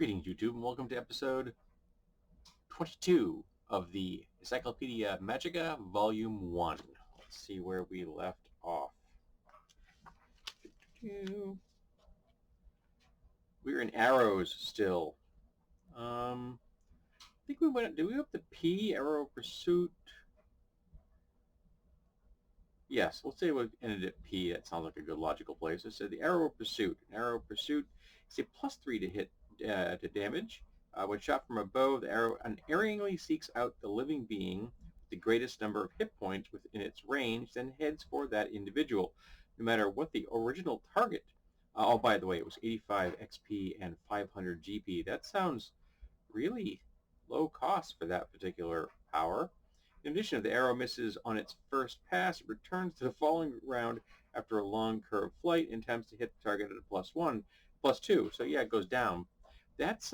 Greetings, YouTube, and welcome to episode 22 of the Encyclopedia Magica, Volume 1. Let's see where we left off. We're in arrows still. I think we went, did we go up to P, Arrow Pursuit? Yes, let's say we ended at P. That sounds like a good logical place. It said the Arrow Pursuit. An Arrow Pursuit is a +3 to hit to damage. When shot from a bow, the arrow unerringly seeks out the living being with the greatest number of hit points within its range, then heads for that individual, no matter what the original target. Oh, by the way, it was 85 XP and 500 GP. That sounds really low cost for that particular power. In addition, if the arrow misses on its first pass, it returns to the falling ground after a long curved flight and attempts to hit the target at a +1, +2. So yeah, it goes down. That's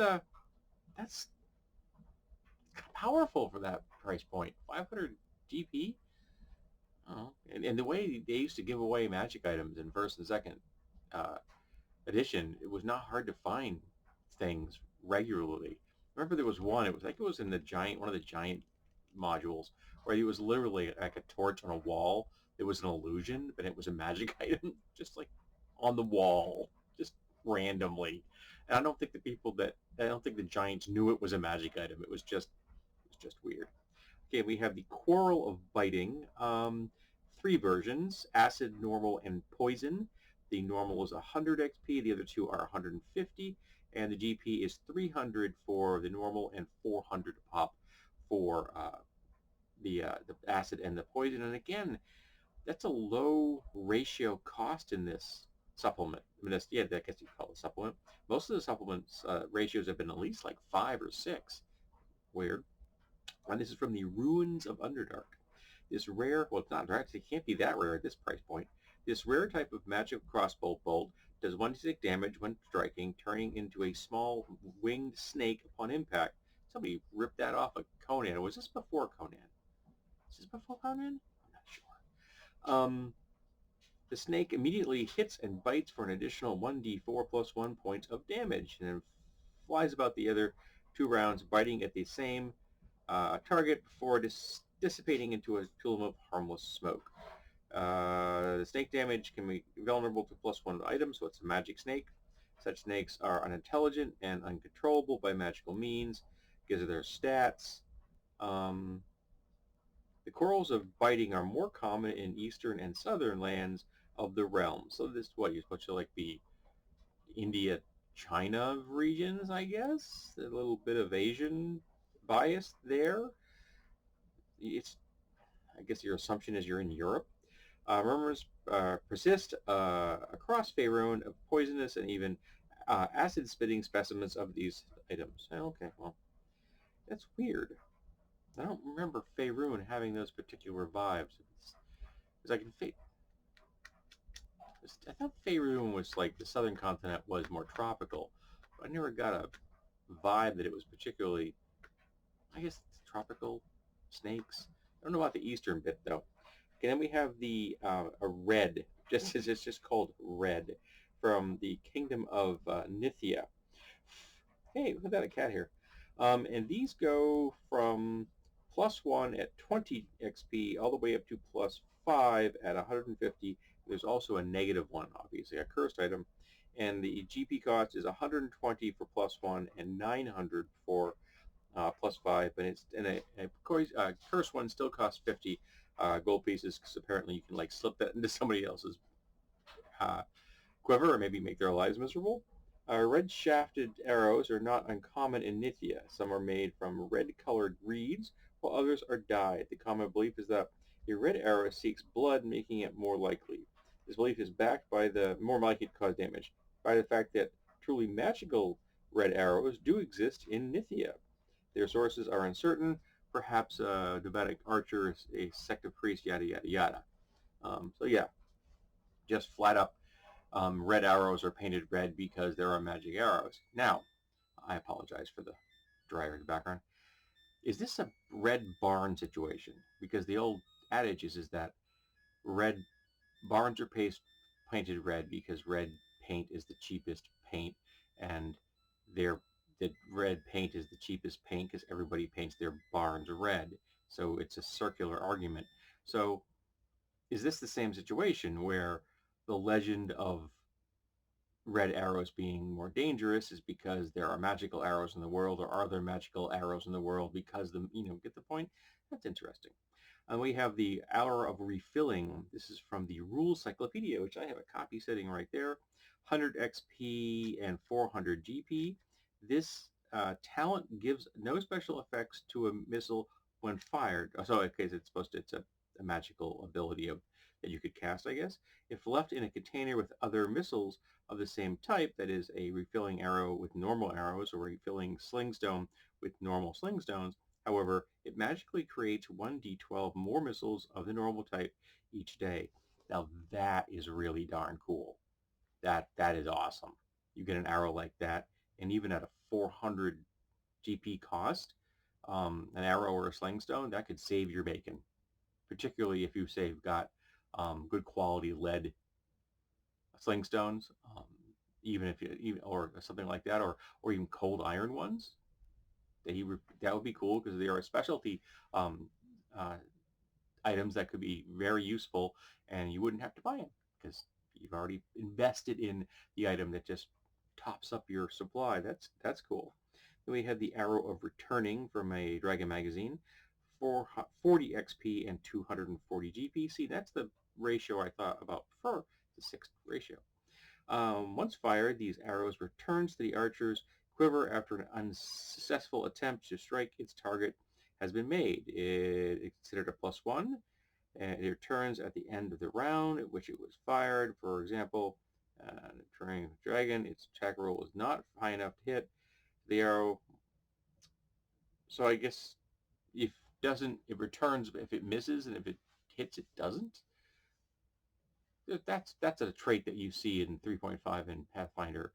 powerful for that price point. 500 GP. Oh, and the way they used to give away magic items in first and second edition, it was not hard to find things regularly. Remember, there was one. It was like it was in the one of the giant modules, where it was literally like a torch on a wall. It was an illusion, but it was a magic item, just like on the wall, just randomly. And I don't think the giants knew it was a magic item. It was just weird. Okay, we have the Quarrel of Biting. 3 versions: acid, normal, and poison. The normal is 100 XP, the other two are 150, and the GP is 300 for the normal and 400 pop for the acid and the poison. And again, that's a low ratio cost in this supplement. I mean, I guess you call it a supplement. Most of the supplements ratios have been at least like 5 or 6. Weird. And this is from the Ruins of Underdark. This rare, well, it's not rare, it can't be that rare at this price point. This rare type of magic crossbow bolt does 1d6 damage when striking, turning into a small winged snake upon impact. Somebody ripped that off of Conan. Or was this before Conan? Is this before Conan? I'm not sure. The snake immediately hits and bites for an additional 1d4 plus 1 points of damage, and then flies about the other 2 rounds, biting at the same target before dissipating into a plume of harmless smoke. The snake damage can be vulnerable to +1 items, so it's a magic snake. Such snakes are unintelligent and uncontrollable by magical means because of their stats. The quarrels of biting are more common in eastern and southern lands of the realm. So this is what you're supposed to like the India, China regions, I guess. A little bit of Asian bias there. I guess your assumption is you're in Europe. Murmurs persist across Faerun of poisonous and even acid-spitting specimens of these items. Okay, well, that's weird. I don't remember Faerun having those particular vibes. Because I thought Faerun was like the southern continent was more tropical. But I never got a vibe that it was particularly, I guess, tropical snakes. I don't know about the eastern bit though. Okay, then we have the a red, it's just called red, from the kingdom of Nithya. Hey, look at that, a cat here. And these go from +1 at 20 XP all the way up to +5 at 150. There's also a -1, obviously, a cursed item. And the GP cost is 120 for +1 and 900 for +5. But a cursed one still costs 50 gold pieces, because apparently you can like slip that into somebody else's quiver or maybe make their lives miserable. Red-shafted arrows are not uncommon in Nithya. Some are made from red-colored reeds, while others are dyed. The common belief is that a red arrow seeks blood, making it more likely. This belief is backed by the more likely to cause damage by the fact that truly magical red arrows do exist in Nithya. Their sources are uncertain. Perhaps a Devatic archer, a sect of priests, yada yada yada. So yeah, just flat up. Red arrows are painted red because there are magic arrows. Now, I apologize for the dryer in the background. Is this a red barn situation? Because the old adage is that red barns are painted red because red paint is the cheapest paint, and they're that red paint is the cheapest paint because everybody paints their barns red. So it's a circular argument. So is this the same situation where the legend of red arrows being more dangerous is because there are magical arrows in the world, or are there magical arrows in the world because get the point? That's interesting. And we have the hour of refilling. This is from the Rules Encyclopedia, which I have a copy sitting right there. 100 XP and 400 GP. This talent gives no special effects to a missile when fired. So in case it's a magical ability that you could cast, I guess. If left in a container with other missiles of the same type, that is a refilling arrow with normal arrows or refilling sling stone with normal sling stones, however, it magically creates 1d12 more missiles of the normal type each day. Now that is really darn cool. That is awesome. You get an arrow like that, and even at a 400 GP cost, an arrow or a sling stone, that could save your bacon. Particularly if you say you've got good quality lead sling stones, even if or something like that, or even cold iron ones. That would be cool because they are a specialty um, uh, items that could be very useful, and you wouldn't have to buy them because you've already invested in the item that just tops up your supply. That's cool. Then we had the Arrow of Returning from a Dragon magazine, 40 XP and 240 GP. See, that's the ratio I thought about before, the sixth ratio. Once fired, these arrows returns to the archer's quiver after an unsuccessful attempt to strike its target has been made. It is considered a +1, and it returns at the end of the round at which it was fired. For example, turning the dragon, its attack roll is not high enough to hit the arrow. So I guess if it returns if it misses, and if it hits, it doesn't. That's a trait that you see in 3.5 in Pathfinder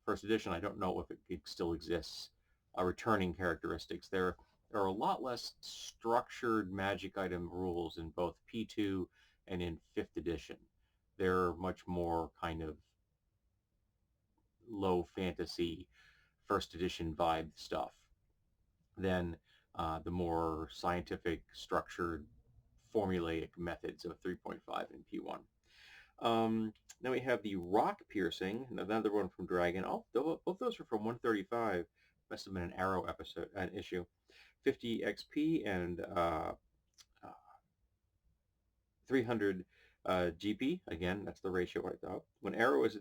First Edition. I don't know if it still exists. Returning characteristics. There are a lot less structured magic item rules in both P2 and in 5th edition. They're much more kind of low fantasy first edition vibe stuff than the more scientific, structured, formulaic methods of 3.5 and P1. Then we have the Rock Piercing, another one from Dragon. Both those are from 135. Must have been an Arrow episode, an issue. 50 XP and 300 GP. Again, that's the ratio I thought.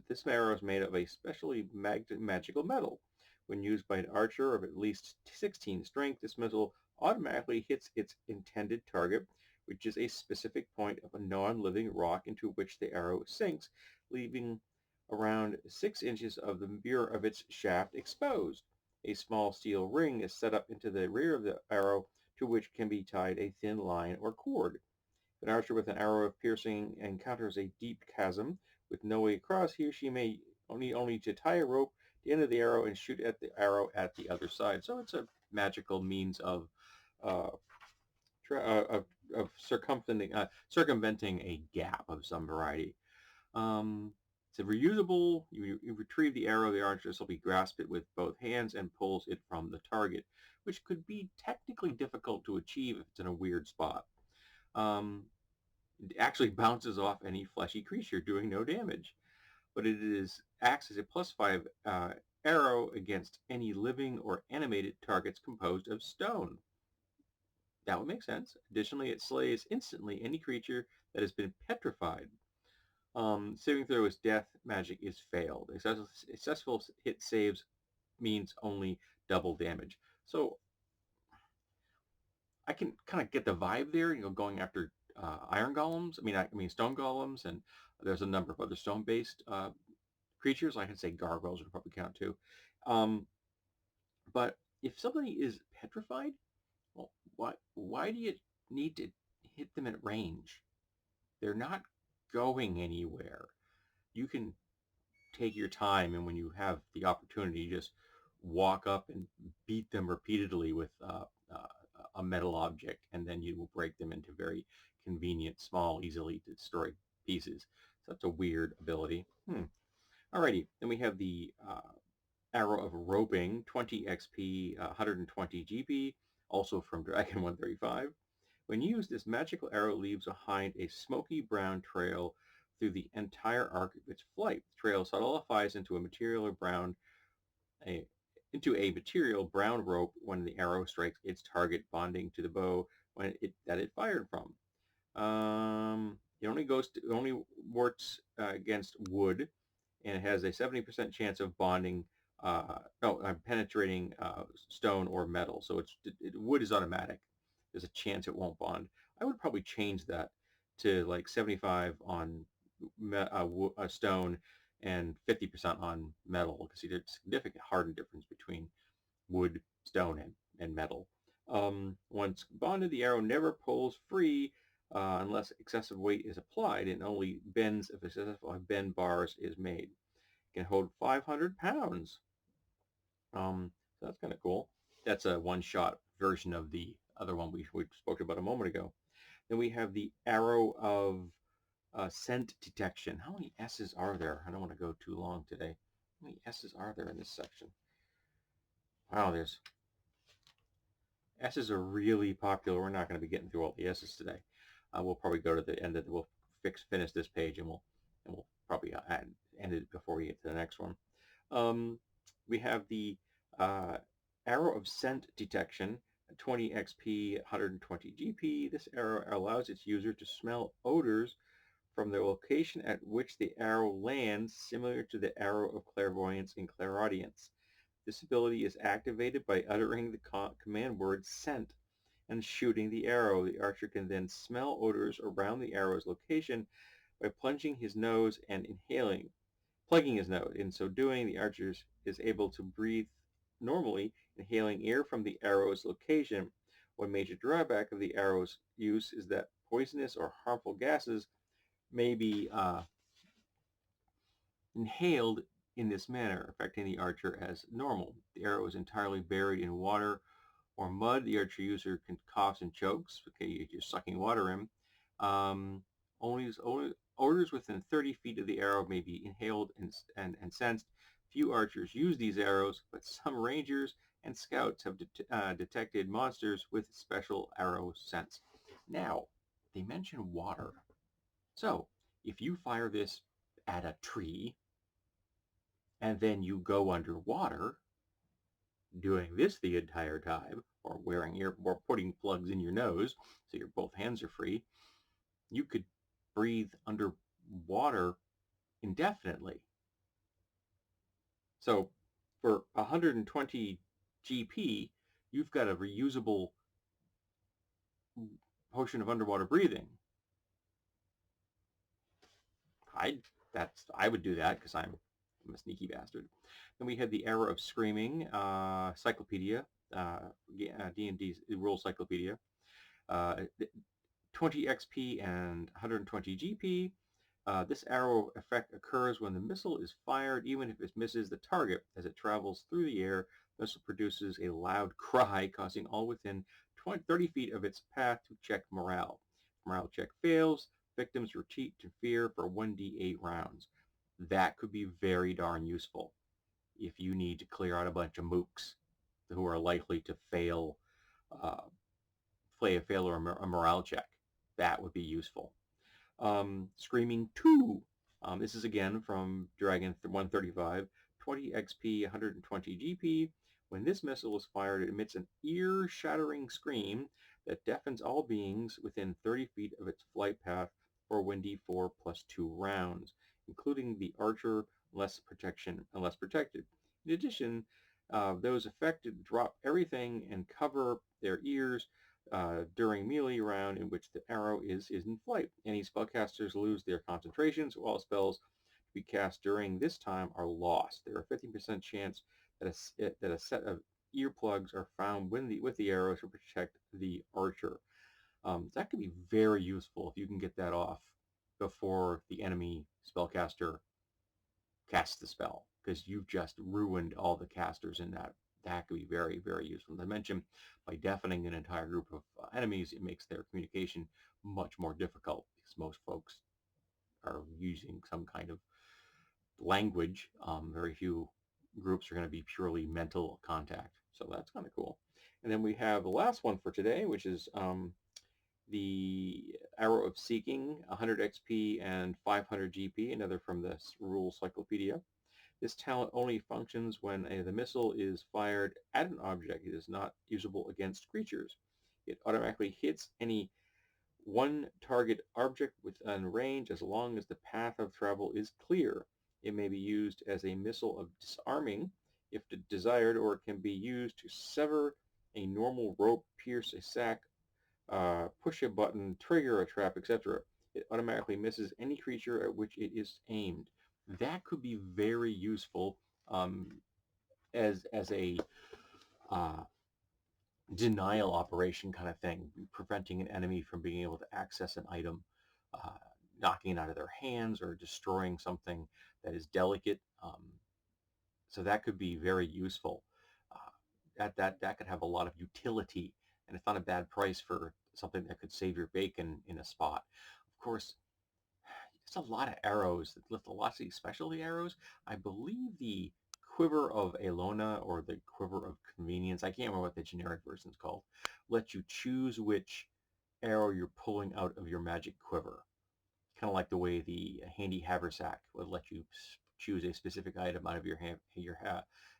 This arrow is made of a specially magical metal. When used by an archer of at least 16 strength, this missile automatically hits its intended target, which is a specific point of a non-living rock into which the arrow sinks, leaving around 6 inches of the mirror of its shaft exposed. A small steel ring is set up into the rear of the arrow, to which can be tied a thin line or cord. An archer with an arrow of piercing encounters a deep chasm with no way across. He or she may only to tie a rope to the end of the arrow and shoot at the arrow at the other side. So it's a magical means of uh, circumventing a gap of some variety. It's reusable. You retrieve the arrow. The archer will grasp it with both hands and pulls it from the target, which could be technically difficult to achieve if it's in a weird spot. It actually bounces off any fleshy creature, doing no damage. But acts as a +5 arrow against any living or animated targets composed of stone. That would make sense. Additionally, it slays instantly any creature that has been petrified. Saving throw is death. Magic is failed. Successful hit saves means only double damage. So I can kind of get the vibe there, going after iron golems. I mean stone golems, and there's a number of other stone-based creatures. I can say gargoyles would probably count too. But if somebody is petrified, well, why do you need to hit them at range? They're not going anywhere. You can take your time, and when you have the opportunity, just walk up and beat them repeatedly with a metal object, and then you will break them into very convenient, small, easily destroyed pieces. So that's a weird ability. Alrighty, then we have the Arrow of Roping, 20 XP, 120 GP, also from Dragon 135. When used, this magical arrow leaves behind a smoky brown trail through the entire arc of its flight. The trail solidifies into a material brown rope when the arrow strikes its target, bonding to the bow that it fired from. It only works against wood, and it has a 70% chance of penetrating stone or metal. So wood is automatic. There's a chance it won't bond. I would probably change that to like 75 on stone and 50% on metal, because there's a significant hardening difference between wood, stone, and metal. Once bonded, the arrow never pulls free unless excessive weight is applied, and only bends if a successful bend bars is made. It can hold 500 pounds. So that's kind of cool. That's a one-shot version of the other one we spoke about a moment ago. Then we have the Arrow of Scent Detection. How many S's are there? I don't want to go too long today. How many S's are there in this section? Wow, there's S's are really popular. We're not going to be getting through all the S's today. We'll probably go to the end of we'll finish this page, and we'll probably end it before we get to the next one. We have the Arrow of Scent Detection, 20 XP, 120 GP. This arrow allows its user to smell odors from the location at which the arrow lands, similar to the Arrow of Clairvoyance and Clairaudience. This ability is activated by uttering the command word scent and shooting the arrow. The archer can then smell odors around the arrow's location by plunging his nose and plugging his nose. In so doing, the archer is able to breathe normally, inhaling air from the arrow's location. One major drawback of the arrow's use is that poisonous or harmful gases may be inhaled in this manner, affecting the archer as normal. The arrow is entirely buried in water or mud. The archer user can cough and chokes. Okay, you're sucking water in. Only odors within 30 feet of the arrow may be inhaled and sensed. Few archers use these arrows, but some rangers and scouts have detected monsters with special arrow scents. Now, they mention water. So, if you fire this at a tree, and then you go underwater, doing this the entire time, or or putting plugs in your nose so your both hands are free, you could breathe underwater indefinitely. So for 120 GP, you've got a reusable potion of underwater breathing. I would do that because I'm a sneaky bastard. Then we had the Arrow of Screaming, Encyclopedia, D&D Rule Encyclopedia, 20 XP and 120 GP. This arrow effect occurs when the missile is fired, even if it misses the target. As it travels through the air, the missile produces a loud cry, causing all within 30 feet of its path to check morale. If morale check fails, victims retreat to fear for 1d8 rounds. That could be very darn useful if you need to clear out a bunch of mooks who are likely to fail a morale check. That would be useful. Screaming 2. This is again from Dragon 135, 20 XP, 120 GP. When this missile is fired, it emits an ear-shattering scream that deafens all beings within 30 feet of its flight path for 1d4 plus 2 rounds, including the archer unless protected. In addition, those affected drop everything and cover their ears during melee round in which the arrow is in flight. Any spellcasters lose their concentrations, while spells to be cast during this time are lost. There are 15% chance that a set of earplugs are found with the arrow to protect the archer. That could be very useful if you can get that off before the enemy spellcaster casts the spell, because you've just ruined all the casters in that. That could be very, very useful. As I mentioned, by deafening an entire group of enemies, it makes their communication much more difficult, because most folks are using some kind of language. Very few groups are going to be purely mental contact. So that's kind of cool. And then we have the last one for today, which is the Arrow of Seeking, 100 XP and 500 GP, another from the Rule Encyclopedia. This talent only functions when the missile is fired at an object. It is not usable against creatures. It automatically hits any one target object within range as long as the path of travel is clear. It may be used as a missile of disarming if desired, or it can be used to sever a normal rope, pierce a sack, push a button, trigger a trap, etc. It automatically misses any creature at which it is aimed. That could be very useful as a uh, denial operation kind of thing, preventing an enemy from being able to access an item, uh, knocking it out of their hands, or destroying something that is delicate. So that could be very useful. That could have a lot of utility, and it's not a bad price for something that could save your bacon in a spot. Of course, there's a lot of arrows that lift a lot of these specialty arrows. I believe the Quiver of Elona or the Quiver of Convenience, I can't remember what the generic version is called, lets you choose which arrow you're pulling out of your magic quiver. Kind of like the way the handy haversack would let you choose a specific item out of your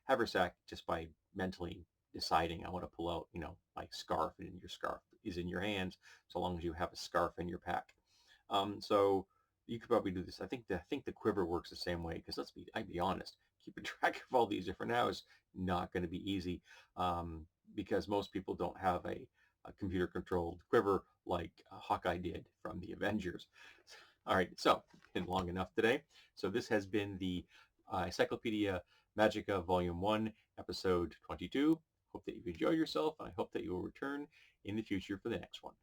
haversack just by mentally deciding I want to pull out, my scarf, and your scarf is in your hands so long as you have a scarf in your pack. So you could probably do this. I think the quiver works the same way because I'd be honest, keeping track of all these different now is not going to be easy because most people don't have a computer controlled quiver like Hawkeye did from the Avengers. All right, so been long enough today. So this has been the Encyclopedia Magica Volume 1, Episode 22. Hope that you enjoy yourself, and I hope that you will return in the future for the next one.